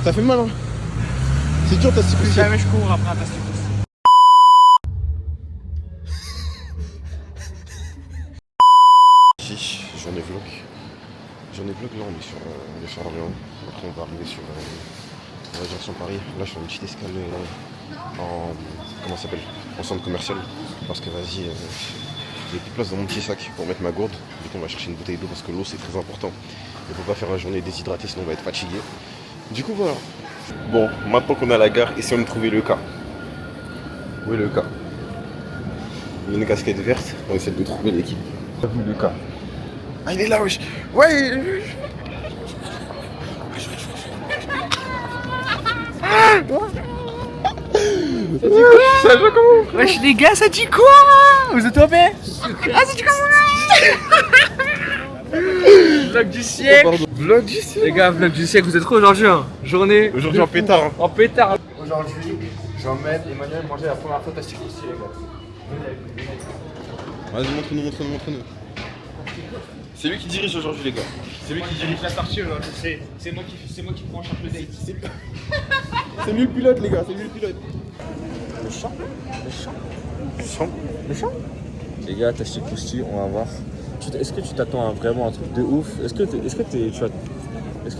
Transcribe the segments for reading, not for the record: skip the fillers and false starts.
Ça fait mal, hein. C'est dur, Tasty Pussy. Jamais je cours après un Tasty Pussy. Si, j'en ai vlog. Là, on est sur Orléans. Après, on va arriver sur la direction Paris. Là, je fais une petite escale en. Comment ça s'appelle? En centre commercial. Parce que vas-y, j'ai plus de place dans mon petit sac pour mettre ma gourde. Du coup, on va chercher une bouteille d'eau parce que l'eau, c'est très important. Il ne faut pas faire la journée déshydraté, sinon on va être fatigué. Du coup, voilà. Bon, maintenant qu'on est à la gare, essayons de trouver le cas. Où est le cas? Il y a une casquette verte, on essaie de trouver l'équipe. T'as vu le cas? Ah, il est là, wesh! Ouais! Ça dit quoi? Ça dit comment? Wesh les gars, ça dit quoi? Vous êtes tombés? Ah, ça dit comment? Vlog du siècle. Vlog du siècle. Les gars, vlog du siècle, vous êtes trop aujourd'hui, hein? Journée. Aujourd'hui en pétard. Hein. En pétard. Aujourd'hui, j'emmène Emmanuel manger la première fois Tasty Pussy, les gars. Vas-y, montre-nous. C'est lui qui dirige aujourd'hui, les gars. C'est lui qui dirige la sortie aujourd'hui. C'est moi qui prends en charge le date. C'est lui le pilote, les gars, c'est lui le pilote. Le champ. Les gars, Tasty Pussy, on va voir. Est-ce que tu t'attends à vraiment un truc de ouf? Est-ce que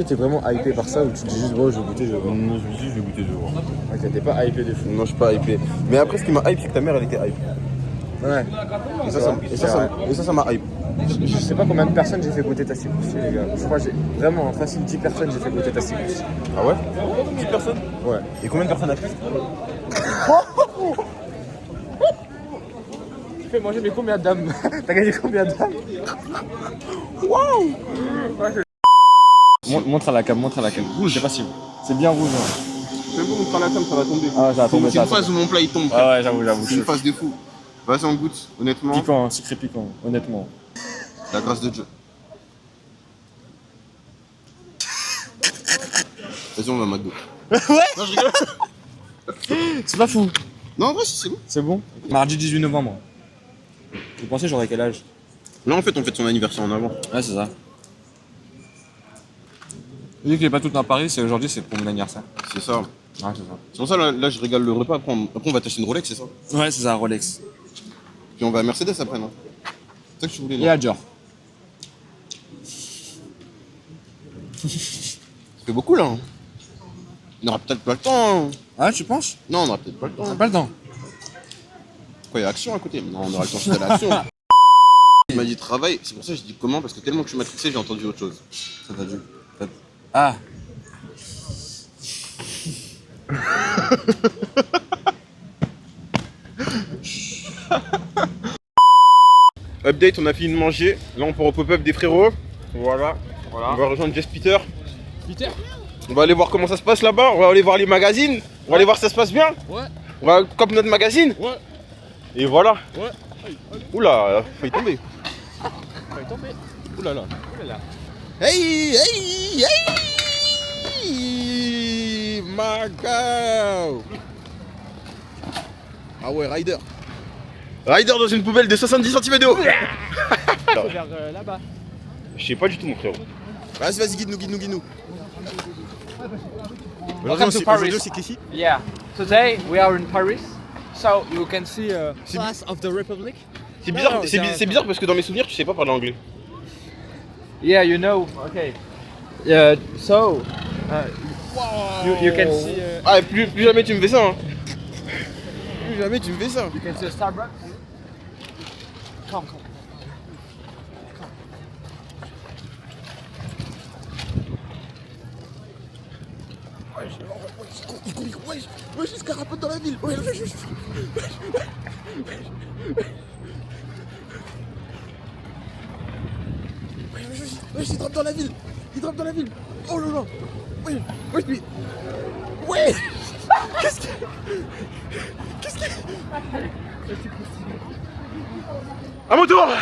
t'es vraiment hypé par ça ou tu te dis juste bon je vais goûter, je vais voir? Non, je me dis, je vais goûter, je vais voir. Ok, t'es pas hypé de fou. Non, je suis pas hypé. Mais après, ce qui m'a hype, c'est que ta mère, elle était hype. Ouais. Et ça m'a hype. Je sais pas combien de personnes j'ai fait goûter Tasty Pussy, les gars. Je crois que j'ai vraiment facile 10 personnes j'ai fait goûter Tasty Pussy. Ah ouais? 10 personnes? Ouais. Et combien de personnes à plus? Tu fais manger mais combien d'âmes? T'as gagné combien d'âmes? Waouh! Montre à la cam, Rouge. C'est pas si. C'est bien rouge. Hein. C'est bon, on prend la cam, ça va tomber. Ah, ça va tomber. C'est une phase où mon plat il tombe. Ah ouais, j'avoue. C'est une phase de fou. Vas-y, on goûte, honnêtement. Piquant, hein, sucré piquant, honnêtement. La grâce de Dieu. Vas-y, on va à McDo. Ouais. Non, je rigole. C'est pas fou. Non, en vrai, c'est bon. C'est bon. Mardi 18 novembre. Vous pensez j'aurais quel âge? Non, en fait, on fête son anniversaire en avant. Ouais, c'est ça. Vu qu'il est pas tout le temps à Paris, c'est aujourd'hui, c'est pour mon anniversaire. C'est ça. Ouais, c'est ça. C'est pour ça, là, je régale le repas. Après, on va t'acheter une Rolex, c'est ça? Ouais, c'est ça, Rolex. Puis on va à Mercedes après, non? C'est ça que tu voulais, non? Et à Dior. Ça fait beaucoup, là. Hein. On aura peut-être pas le temps. Hein. Ah, tu penses? Non, on aura peut-être pas le temps. On n'a pas le temps. Quoi, il y a action à côté? Non, on aura le temps juste à l'action. Il m'a dit travail, c'est pour ça que je dis comment, parce que tellement que je suis matrixé, j'ai entendu autre chose. Ça t'a dit. Ah. Update, on a fini de manger. Là, on part au pop-up des frérots. Voilà. On va rejoindre Jess Peter. On va aller voir comment ça se passe là-bas. On va aller voir les magazines. On va aller voir si ça se passe bien. Ouais. On va cop notre magazine. Ouais. Et voilà. Ouais. Oula, failli tomber. Oulala. Hey, hey, hey, Macao. Ah ouais, Rider. Rider dans une poubelle de 70 cm de haut. Vers là-bas. Je sais pas du tout, mon frérot. Vas-y, guide-nous. Welcome to Paris. C'est qu'ici. Yeah. Today we are in Paris. So you can see Place of the Republic. C'est bizarre, Non, c'est bizarre parce que dans mes souvenirs, tu sais pas parler anglais. Yeah, you know. Okay. So you can see. Ah, plus jamais tu me fais ça. Hein. Plus jamais tu me fais ça. You can see a Starbucks. Come. Il court, wesh, il se carapote dans la ville. Wesh, il drop dans la ville. Oh là là. Wesh, lui. Ouais. Qu'est-ce que... À mon tour. Hein?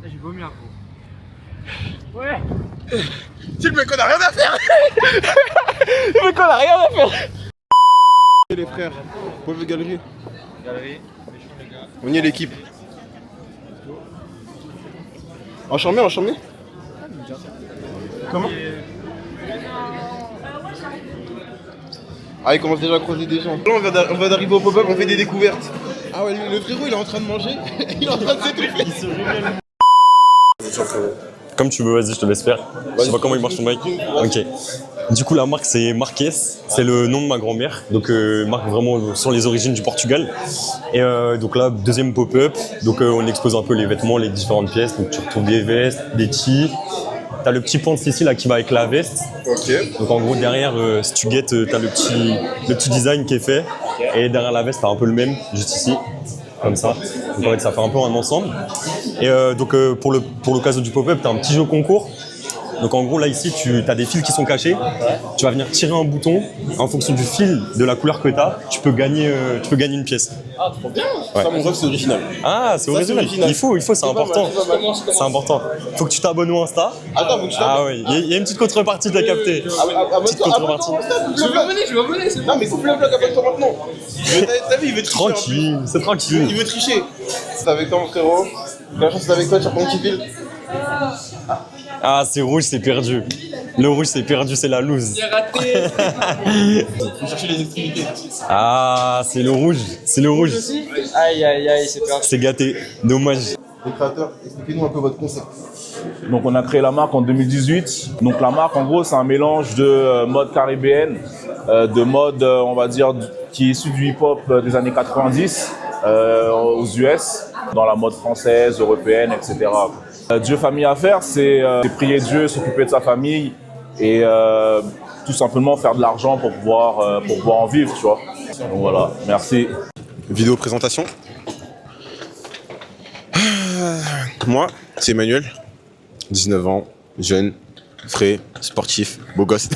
J'ai vomi un peu. Ouais. C'est le mec, on a rien à faire. Le mec, on a rien à faire. Les frères, pauvre galerie. On y est l'équipe. Encharmé. Comment? Ah, il commence déjà à croiser des gens. Là, on va d'arriver au pop-up, on fait des découvertes. Ah ouais, le frérot, il est en train de manger. Il est en train de s'étouffer. Il se révèle. Comme tu veux, vas-y, je te laisse faire. Je sais pas comment il marche ton mic. Ok. Du coup, la marque, c'est Marques. C'est le nom de ma grand-mère. Donc, marque vraiment sur les origines du Portugal. Et donc là, deuxième pop-up. Donc, on expose un peu les vêtements, les différentes pièces. Donc, tu retrouves des vestes, des tees. T'as le petit pont ici là qui va avec la veste. Ok. Donc, en gros, derrière, si tu guettes, t'as le petit design qui est fait. Et derrière la veste, t'as un peu le même, juste ici. Comme ça. Donc, en fait, ça fait un peu un ensemble. Et donc, pour l'occasion du pop-up, t'as un petit jeu concours. Donc en gros là ici tu as des fils qui sont cachés, tu vas venir tirer un bouton, en fonction du fil, de la couleur que tu as, tu peux gagner une pièce. Ah, trop bien. Ouais. Ça, mon rêve, c'est original. Ah, c'est original. Il faut, c'est important. C'est important. Faut que tu t'abonnes au Insta. Attends, faut que je t'abonne. Ah oui, il y a une petite contrepartie, t'as capté. Petite contrepartie. Je vais m'abonner, c'est bon. Non mais coupe le blog, abonne-toi maintenant. T'as vu, il veut tricher. Tranquille, c'est tranquille. Il veut tricher. C'est avec toi mon frérot. La chance c'est avec toi, tu reprends ton petit fil. Ah, c'est rouge, c'est perdu. Le rouge, c'est perdu, c'est la loose. J'ai raté. Faut chercher les extrémités. Ah, c'est le rouge. C'est le rouge. Aïe, c'est perdu. C'est gâté. Dommage. Les créateurs, expliquez-nous un peu votre concept. Donc on a créé la marque en 2018. Donc la marque en gros c'est un mélange de mode caribéenne, de mode on va dire qui est issu du hip-hop des années 90 aux US, dans la mode française, européenne, etc. Dieu, famille, affaires, c'est prier Dieu, s'occuper de sa famille et tout simplement faire de l'argent pour pouvoir en vivre, tu vois. Donc voilà, merci. Vidéo présentation. Moi, c'est Emmanuel, 19 ans, jeune, frais, sportif, beau gosse.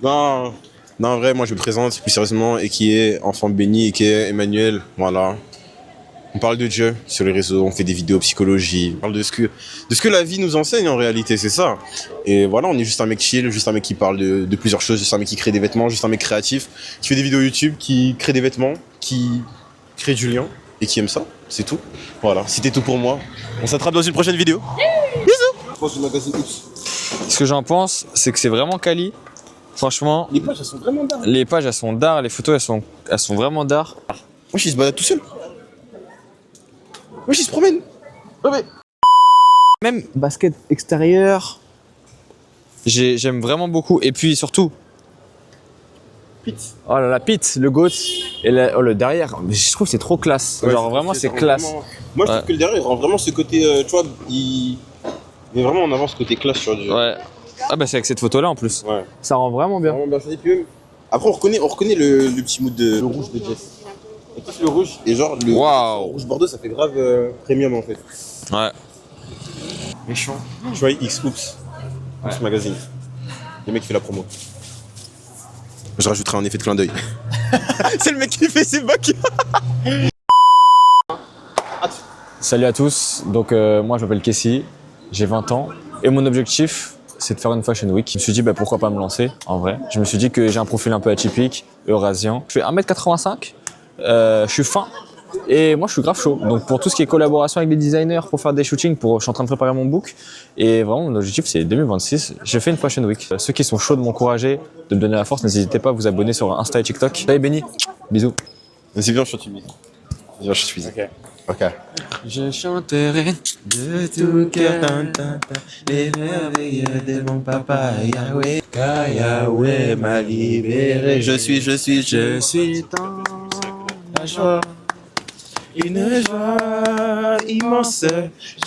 Non, en vrai, moi je me présente plus sérieusement et qui est enfant béni et qui est Emmanuel, voilà. On parle de Dieu sur les réseaux, on fait des vidéos psychologie, on parle de ce que la vie nous enseigne en réalité, c'est ça. Et voilà, on est juste un mec chill, juste un mec qui parle de plusieurs choses, juste un mec qui crée des vêtements, juste un mec créatif, qui fait des vidéos YouTube, qui crée des vêtements, qui crée du lien et qui aime ça, c'est tout. Voilà, c'était tout pour moi. On s'attrape dans une prochaine vidéo. Bisous. Je pense du magazine Oops. Ce que j'en pense, c'est que c'est vraiment quali. Franchement, Les pages, elles sont vraiment d'art. les pages elles sont d'art, les photos elles sont vraiment d'art. Moi, il se balade tout seul. Moi, il se promène. Ouais, mais... Même basket extérieur, j'aime vraiment beaucoup. Et puis surtout, oh là là, Pete, le GOAT, et le derrière, je trouve que c'est trop classe. Ouais, genre vraiment c'est classe. Vraiment... Moi, je trouve que le derrière, il rend vraiment ce côté, tu vois, il met vraiment en avant ce côté classe sur du... Ouais. Ah bah c'est avec cette photo là en plus. Ouais. Ça rend vraiment bien. Vraiment bien fait. Puis même... Après, on reconnaît le petit mood le rouge de Jess. On touche le rouge et genre le rouge bordeaux, ça fait grave premium en fait. Ouais. Méchant. Try X Oops. Oops Magazine. Le mec qui fait la promo. Je rajouterai un effet de clin d'œil. C'est le mec qui fait ses bacs. Salut à tous, donc moi je m'appelle Kessie, j'ai 20 ans et mon objectif c'est de faire une Fashion Week. Je me suis dit pourquoi pas me lancer en vrai. Je me suis dit que j'ai un profil un peu atypique, eurasien. Je fais 1m85, je suis fin et moi je suis grave chaud. Donc pour tout ce qui est collaboration avec des designers, pour faire des shootings, je suis en train de préparer mon book et vraiment mon objectif c'est 2026, je fais une Fashion Week. Ceux qui sont chauds de m'encourager, de me donner la force, n'hésitez pas à vous abonner sur Insta et TikTok. Salut Benny, bisous. Vas-y, viens, je suis timide. Viens, je suis. Ok. Je chanterai de tout cœur les merveilles de mon papa Yahweh. Car Yahweh m'a libéré. Je suis dans la joie. Une joie immense.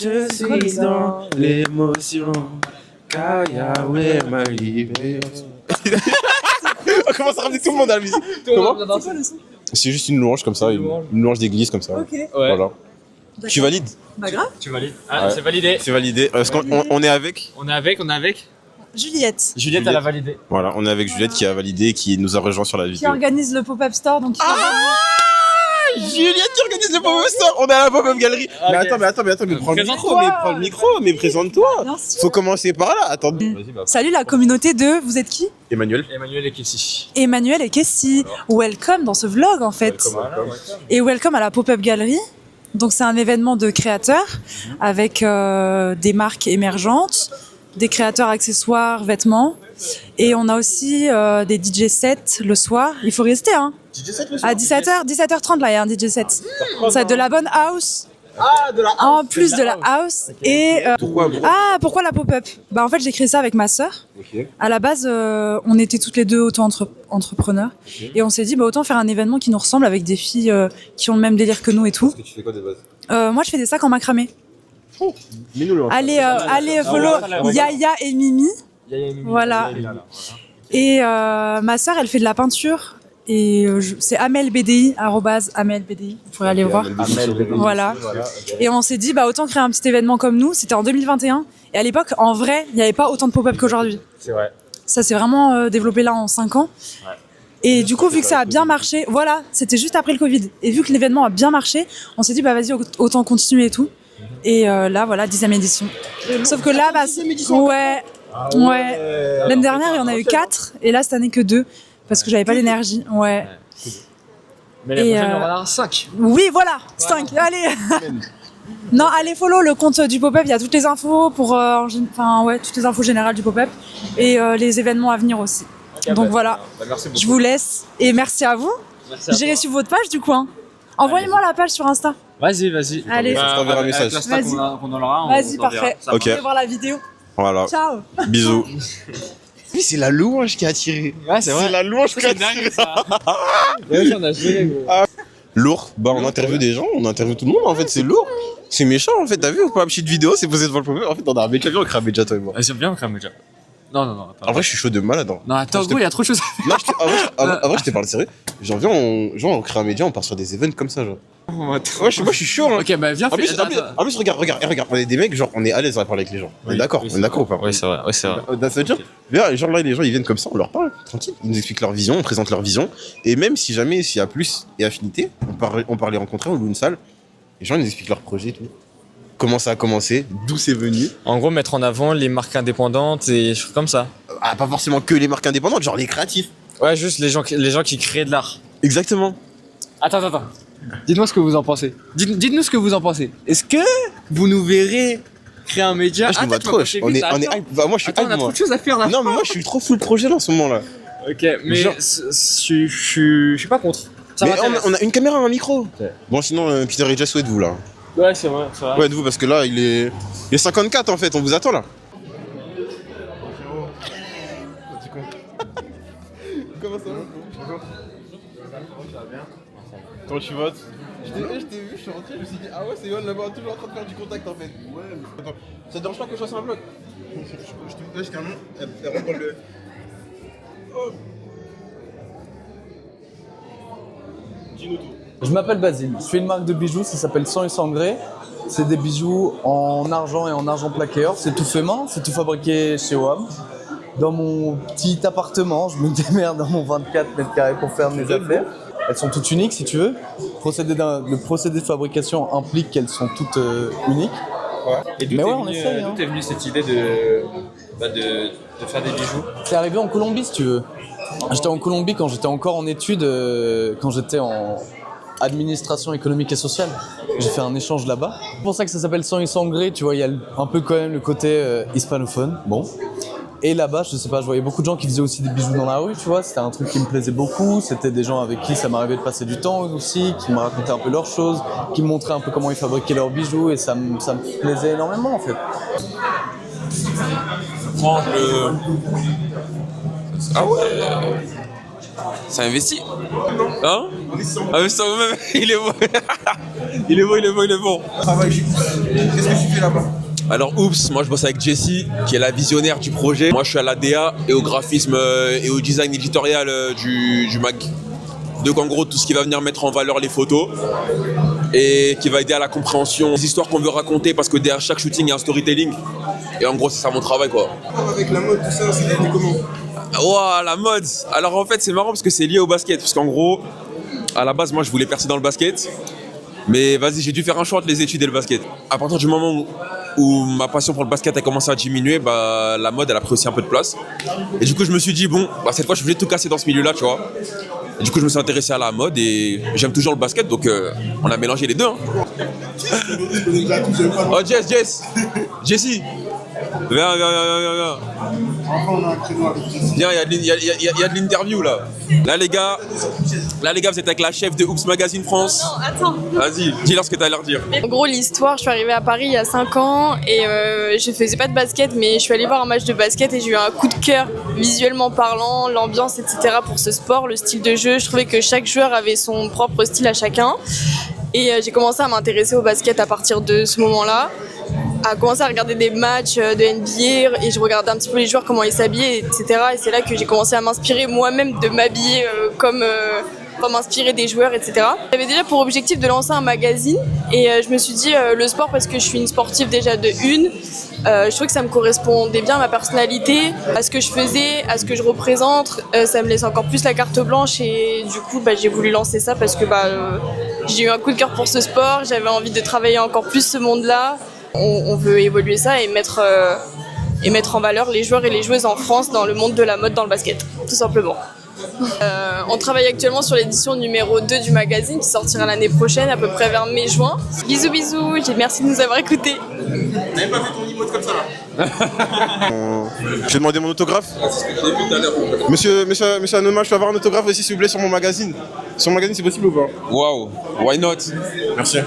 Je suis dans l'émotion. Car Yahweh m'a libéré. On commence à ramener tout le monde à la musique. Comment? C'est juste une louange comme ça, une louange d'église comme ça. Ok. Ouais. Voilà. Tu valides? Bah grave. Tu valides. Ah, Ouais. c'est validé. C'est validé. Parce qu'on est avec. On est avec. Juliette, Juliette, elle a validé. Voilà, on est avec Juliette qui a validé, qui nous a rejoint sur la qui vidéo. organise le pop-up store, donc il faut Julien, tu organises le pop-up store. On est à la pop-up galerie. Mais attends, mais prends le micro, mais présente-toi. Bien sûr. Faut commencer par là. Attends. Salut la communauté de... Vous êtes qui? Emmanuel. Emmanuel et Kessie. Emmanuel et Kessie. Welcome dans ce vlog en fait. Et welcome à la Pop-Up Gallery. Donc c'est un événement de créateurs avec des marques émergentes, des créateurs accessoires, vêtements. Et on a aussi des DJ sets le soir. Il faut rester hein. DJ set le soir. À 17h30 là, il y a un DJ set. Ça va être de la bonne house. Ah, de la En plus de la house. Et pourquoi la pop-up? Bah en fait j'ai créé ça avec ma sœur. Ok. À la base on était toutes les deux auto-entrepreneurs et on s'est dit bah autant faire un événement qui nous ressemble avec des filles qui ont le même délire que nous et tout. Parce que tu fais quoi de base? Moi je fais des sacs en macramé. Mais nous le. Allez follow Yaya et Mimi. Voilà. Et ma sœur elle fait de la peinture. Et c'est Amel BDI, @Amel BDI, vous pourrez aller voir. Voilà. Et on s'est dit, bah autant créer un petit événement comme nous. C'était en 2021. Et à l'époque, en vrai, il n'y avait pas autant de pop-up qu'aujourd'hui. C'est vrai. Ça s'est vraiment développé là en 5 ans. Ouais. Et du coup, vu que ça a bien marché, voilà, c'était juste après le Covid. Et vu que l'événement a bien marché, on s'est dit, bah vas-y, autant continuer et tout. Et là, voilà, 10e édition. Sauf que là, bah, ouais. L'année dernière, il y en a eu 4. Et là, cette année, que 2. Parce que j'avais pas l'énergie, ouais. Mais la prochaine, il y en aura 5. Oui, voilà, 5, allez. Non, allez follow le compte du pop-up, il y a toutes les infos pour, toutes les infos générales du pop-up et les événements à venir aussi. Okay, donc voilà, merci beaucoup. Je vous laisse et merci à vous. J'irai sur votre page du coup. Hein. Envoyez-moi la page sur Insta. Vas-y. Allez, je t'enverrai un message. Vas-y, qu'on aura, vas-y, parfait. Ok. On va voir la vidéo. Voilà. Ciao. Bisous. Oui, c'est la louange qui a attiré. Ouais, c'est vrai. C'est la louange qui a attiré. Ouais, on a joué, gros. Lourd. Bah, on interviewe des gens, on interviewe tout le monde. En fait, c'est lourd. C'est méchant, en fait. T'as vu ou pas? Une petite vidéo, c'est posé devant le pop-up. En fait, on a un mec avion, on crame déjà, toi et moi. J'aime bien cramer déjà. Non, attends. En vrai, je suis chaud de malade. Hein. Non, attends, gros, il y a trop de choses à faire. Non, en vrai, je t'ai parlé sérieux. Genre, viens, on crée un média, on part sur des events comme ça, genre. Moi, je suis chaud. Hein. Ok, bah viens, en plus, regarde. On est des mecs, genre, on est à l'aise à parler avec les gens. On est d'accord, on est d'accord ou pas? Oui, c'est vrai. Ça veut dire, genre là, les gens, ils viennent comme ça, on leur parle, tranquille. Ils nous expliquent leur vision, on présente leur vision. Et même si jamais, s'il y a plus et affinité, on part les rencontrer, on loue une salle. Les gens, ils nous expliquent leur projet et tout. Comment ça a commencé, d'où c'est venu. En gros, mettre en avant les marques indépendantes et des choses comme ça. Ah, pas forcément que les marques indépendantes, genre les créatifs. Ouais, juste les gens qui créent de l'art. Exactement. Attends. Dites-moi ce que vous en pensez. Dites-nous ce que vous en pensez. Est-ce que vous nous verrez créer un média? Je me vois trop. On est hype. Bah, moi, je suis hype. On a trop de choses à faire là. Non, mais moi, je suis trop full projet là en ce moment là. Ok, mais je suis pas contre. Ça mais m'intéresse. on a une caméra, un micro. Okay. Bon, sinon, Peter est déjà souhaité de vous là. Ouais, c'est vrai. Ouais, de vous, parce que là, il est 54 en fait, on vous attend là. Comment ça va? Comment tu votes? Je t'ai vu, je suis rentré, je me suis dit, ah ouais, c'est Yoann là-bas, toujours en train de faire du contact en fait. Ouais, mais... Attends, ça te dérange pas que je fasse un vlog? Je te carrément, elle rentre dans le... Oh. Dis-nous tout. Je m'appelle Basile, je fais une marque de bijoux, ça s'appelle Sang et Sangré. C'est des bijoux en argent et en argent plaqué or, c'est tout fait main, c'est tout fabriqué chez WAM. Dans mon petit appartement, je me démerde dans mon 24 mètres carrés pour faire mes affaires. Elles sont toutes uniques si tu veux. Le procédé de fabrication implique qu'elles sont toutes uniques. Ouais. Et d'où t'es venue cette idée de faire des bijoux? C'est arrivé en Colombie si tu veux. J'étais en Colombie quand j'étais encore en études, quand j'étais en administration économique et sociale. J'ai fait un échange là-bas. C'est pour ça que ça s'appelle Sang et Sangré, tu vois, il y a un peu quand même le côté hispanophone. Bon. Et là-bas, je sais pas, je voyais beaucoup de gens qui faisaient aussi des bijoux dans la rue, tu vois. C'était un truc qui me plaisait beaucoup. C'était des gens avec qui ça m'arrivait de passer du temps aussi, qui me racontaient un peu leurs choses, qui me montraient un peu comment ils fabriquaient leurs bijoux et ça me plaisait énormément en fait. Ah ouais. Ça investit. Hein? Ah mais ça même, il est bon. il est bon. Qu'est-ce que tu fais là-bas? Alors oups, moi je bosse avec Jessie, qui est la visionnaire du projet. Moi je suis à la DA et au graphisme et au design éditorial du mag. Donc en gros tout ce qui va venir mettre en valeur les photos et qui va aider à la compréhension des histoires qu'on veut raconter, parce que derrière chaque shooting il y a un storytelling. Et en gros c'est ça mon travail quoi. Avec la mode, tout ça, c'est comment? Ouah, la mode. Alors en fait c'est marrant parce que c'est lié au basket, parce qu'en gros à la base, moi, je voulais percer dans le basket. Mais vas-y, j'ai dû faire un choix entre les études et le basket. À partir du moment où ma passion pour le basket a commencé à diminuer, bah, la mode, elle a pris aussi un peu de place. Et du coup, je me suis dit, bon, bah, cette fois, je voulais tout casser dans ce milieu-là, tu vois. Et du coup, je me suis intéressé à la mode et j'aime toujours le basket, donc on a mélangé les deux. Hein. Oh, Jessie. Viens. Viens, il y a de l'interview là. Là les gars, vous êtes avec la chef de Oops Magazine France. Non, attends. Vas-y, dis-leur ce que t'as à leur dire. En gros, l'histoire, je suis arrivée à Paris il y a 5 ans et je faisais pas de basket, mais je suis allée voir un match de basket et j'ai eu un coup de cœur visuellement parlant, l'ambiance, etc. pour ce sport, le style de jeu. Je trouvais que chaque joueur avait son propre style à chacun. Et j'ai commencé à m'intéresser au basket à partir de ce moment-là. À commencer à regarder des matchs de NBA et je regardais un petit peu les joueurs, comment ils s'habillaient, etc. Et c'est là que j'ai commencé à m'inspirer moi-même de m'habiller comme m'inspirer des joueurs, etc. J'avais déjà pour objectif de lancer un magazine et je me suis dit le sport, parce que je suis une sportive déjà de une, je trouvais que ça me correspondait bien à ma personnalité, à ce que je faisais, à ce que je représente. Ça me laisse encore plus la carte blanche et du coup j'ai voulu lancer ça parce que j'ai eu un coup de cœur pour ce sport, j'avais envie de travailler encore plus ce monde-là. On veut évoluer ça et mettre en valeur les joueurs et les joueuses en France dans le monde de la mode, dans le basket, tout simplement. On travaille actuellement sur l'édition numéro 2 du magazine qui sortira l'année prochaine, à peu près vers mai-juin. Bisous, merci de nous avoir écoutés. T'avais pas fait ton emote comme ça là? J'ai demandé mon autographe. C'est ce que j'ai vu tout à l'heure. Monsieur Anoma, je peux avoir un autographe aussi s'il vous plaît sur mon magazine. Sur mon magazine, c'est possible ou pas? Waouh, why not? Merci.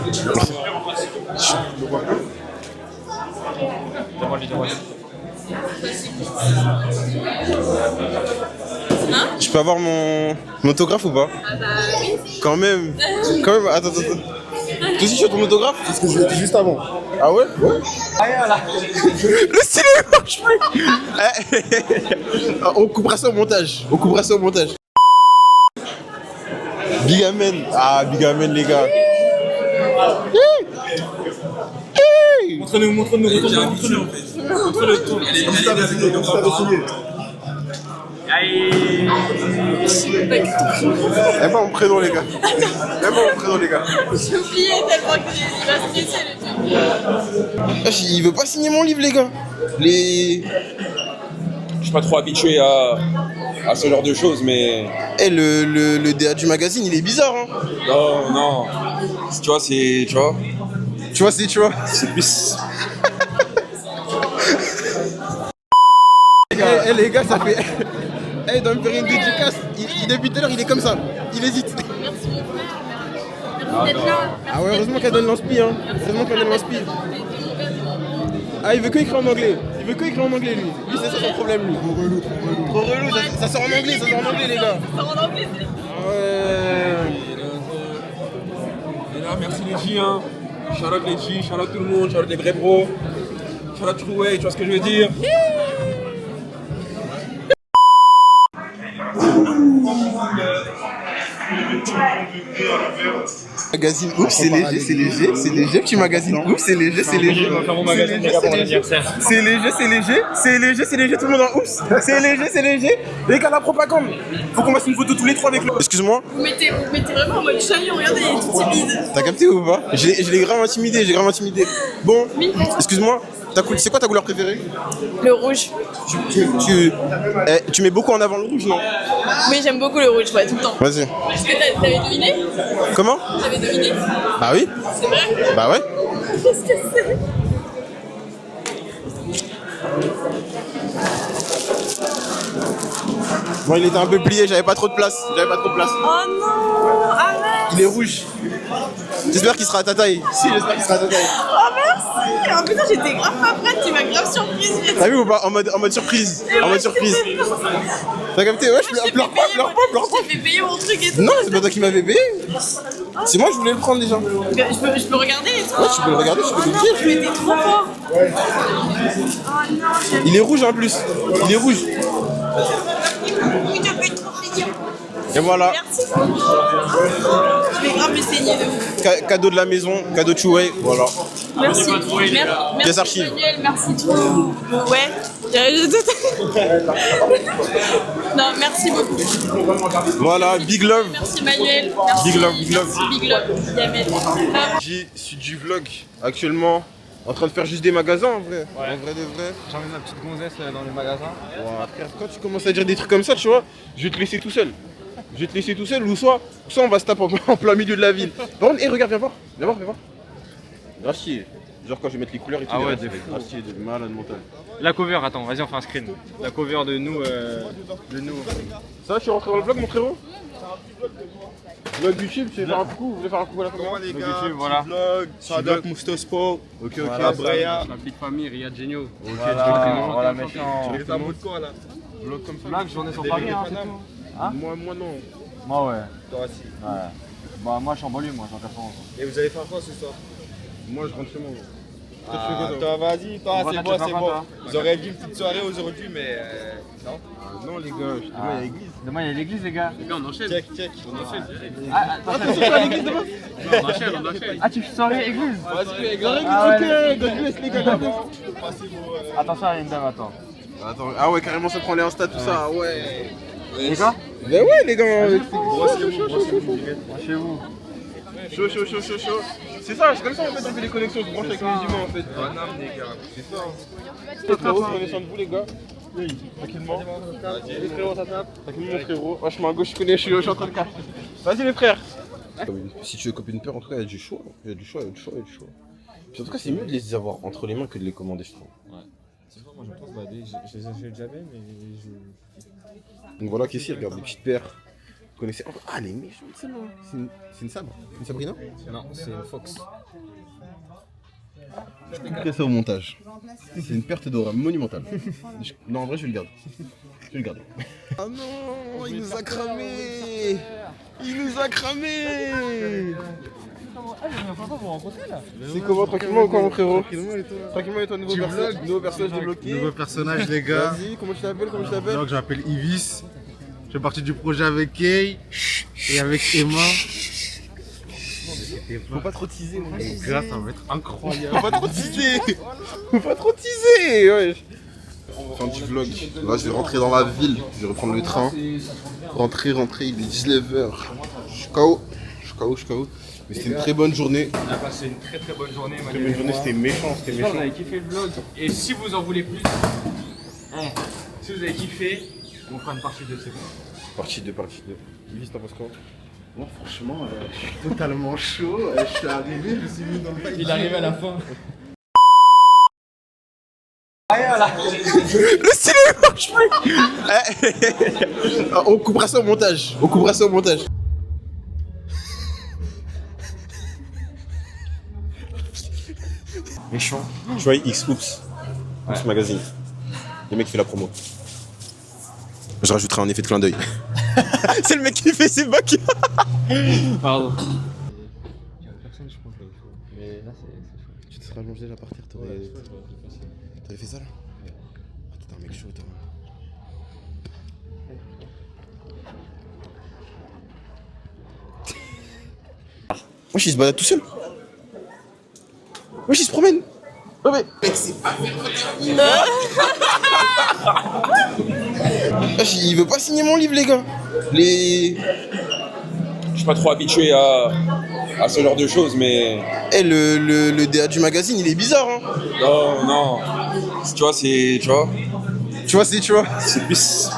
Je peux avoir mon autographe ou pas? Ah bah oui. Quand même. Attends. Toi aussi tu as ton autographe? C'est ce que je l'ai dit juste avant. Ah ouais? Ouais. Le stylo marche plus. On coupera ça au montage. Big Amen. Ah, Big Amen les gars. Montre-nous. Montre-le. Eh ben mon prénom les gars. J'ai oublié tellement qu'il va stresser le truc. Il veut pas signer mon livre les gars. Je suis pas trop habitué à ce genre de choses, mais... Le DA du magazine, il est bizarre hein. Non. Tu vois, c'est plus... Les gars, ça fait... il doit me faire une dédicace. Depuis tout à l'heure, il est comme ça. Il hésite. Merci mon frère. Merci d'être là. Ah ouais, heureusement qu'elle donne l'inspi, hein. Ah, il veut que écrire en anglais. Lui. Lui, c'est ça son problème, lui. Trop relou. Ça sort en anglais, les gars. Ça sort en anglais, Ouais. Et là, merci les J, hein. Shout out les J, shout out tout le monde, shout out les vrais bros. Shout out Troué, tu vois ce que je veux dire? Magazine, oups, c'est léger, petit magazine, oups, c'est léger. C'est léger, tout le monde en oups, c'est léger. Les gars, la propagande, faut qu'on fasse une photo tous les trois avec le... Excuse-moi. Vous mettez vraiment en mode chagnon, regardez, il est tout timide. T'as capté ou pas? Je l'ai grave intimidé, Bon, excuse-moi, c'est quoi ta couleur préférée? Le rouge. Tu mets beaucoup en avant le rouge, non? Oui, j'aime beaucoup le rouge, ouais, tout le temps. Vas-y. Est-ce que t'avais deviné? Comment? T'avais deviné? Bah oui. C'est vrai? Bah ouais. Qu'est-ce que c'est? Bon, il était un peu plié, j'avais pas trop de place. Oh non, arrête! Il est rouge. J'espère qu'il sera à ta taille. Si, j'espère qu'il sera à ta taille. Oh merci! En plus, j'étais grave pas prête, tu m'as grave surprise. T'as vu ou pas? En mode surprise. T'as capté? Ouais, pleure pas. Je t'ai fait payer mon truc et tout. Non, c'est pas toi qui m'avais payé. C'est moi, je voulais le prendre déjà. Je peux regarder et tout? Ouais, tu peux le regarder, je peux te le dire. Tu étais trop fort. Il est rouge en plus. Il te fait trop plaisir. Et voilà. Merci. Je vais grave le saigner de ouf. Cadeau de la maison, cadeau de Chouet, voilà. Merci. Pièce Merci archive. Manuel, merci tout. Ouais. Non, merci beaucoup. Voilà, big love. Merci Manuel. Merci, Big love, big love. merci, big love. Yamel. J'ai suis du vlog actuellement en train de faire juste des magasins en vrai. En vrai de vrai. J'emmène ma petite gonzesse dans les magasins. Ouais, frère, quand tu commences à dire des trucs comme ça, tu vois, je vais te laisser tout seul. Je vais te laisser tout seul ou soit on va se taper en plein milieu de la ville. Par contre, regarde, viens voir. Viens voir. Grave stylé. Genre quand je vais mettre les couleurs et tout, Ah ouais, ça va être grave stylé, de malade mental. La cover, attends, vas-y, on fait un screen. La cover de nous. Ça va, tu es rentré dans le vlog, mon frérot? Vlog YouTube, tu veux faire un coucou? Vous voulez faire un coucou à la caméra? Les gars, YouTube, voilà. Vlog, Sadak, Mousto Sport. Ok, Voilà, Braya. la petite famille, Riyad Genio. Ok, Voilà, méchant. Tu fais un mot de quoi là? Vlog comme ça. Blague, journée sur Paris, hein, c'est tout. Hein? Moi non. Moi, ouais. Toi aussi. Ouais. Bah, moi, je suis en banlieue, moi, je suis en 91. Et vous allez faire quoi ce soir? Moi je rentre chez moi. Ah, toi, vas-y, toi, c'est bon, c'est bon. Vous auriez dit une petite soirée aujourd'hui, mais non. Non les gars, demain il y a l'église. Demain, il y a l'église, les gars. Les gars, on enchaîne. Check. On enchaîne. tu fais à l'église demain? On enchaîne. Ah, tu fais soirée église? Vas-y, les gars. Ok, God bless les gars. Attention, il y a une dame, attends. Attends, ah ouais, carrément ça prend les Insta, tout ça, ouais. Les gars? Ben ouais les gars. Chez vous. Chaud. C'est ça, c'est comme ça en fait on fait les connexions, on se branche avec les humains en fait. Banane, les gars. C'est ça. Les frérots, prenez soin de vous les gars. Tranquillement. Les frérots, ça tape. Tranquillement mon frérot. Vachement à gauche, je suis en train de casser. Vas-y les frères. Si tu veux copier une paire, en tout cas il y a du choix. Il y a du choix. Puis en tout cas c'est mieux de les avoir entre les mains que de les commander je trouve. Ouais. C'est vrai, moi je pense, je les ai déjà fait, mais je... Donc voilà, Kessie, regarde les petites paires. Vous connaissez. Ah, les méchantes, c'est moi. C'est une sabre. Une Sabrina? Non, c'est une Fox. Je couperai ça au montage. C'est une perte d'aura monumentale. Non, en vrai, je vais le garder. Ah non, il nous a cramé. C'est comment, tranquillement ou quoi, mon frérot? Tranquillement et toi, nouveau personnage débloqué. Nouveau personnage, les gars. Vas-y, comment tu t'appelles? Donc, je m'appelle Ivis. Je fais partie du projet avec Kay et avec Emma. Faut pas trop teaser, mon gars. Les gars, ça va être incroyable. Faut pas trop teaser, wesh. Fin du vlog. Là, je vais rentrer dans la ville. Je vais reprendre le train. Rentrer, il est 19h. Je suis KO. Mais c'était une très bonne journée. On a passé une très bonne journée, Très bonne journée, c'était méchant. On avait kiffé le vlog. Et si vous en voulez plus, si vous avez kiffé, on fera une partie 2, c'est bon. Partie 2. Ivis, t'en penses quoi? Moi, franchement, je suis totalement chaud. Je suis arrivé, je me suis mis dans le paille. Il arrive à la fin. Le stylet marche plus. On coupera ça au montage. Méchant. Tu vois, X-Oops. Oops Magazine. Le mec qui fait la promo. Je rajouterai un effet de clin d'œil. C'est le mec qui fait ses bacs. Pardon. Personne, je crois, mais là, c'est chaud. Tu te serais allongé là par terre, t'aurais fait ça là? Ah, t'es un mec chaud, toi. Wesh, il se balade tout seul. Wesh, il se promène. Ouais, mais mec, c'est pas Wesh, il veut pas signer mon livre, les gars. Je suis pas trop habitué à ce genre de choses, mais... Eh, le DA du magazine, il est bizarre, hein. Non. Tu vois, c'est... Tu vois Tu vois, c'est... C'est plus...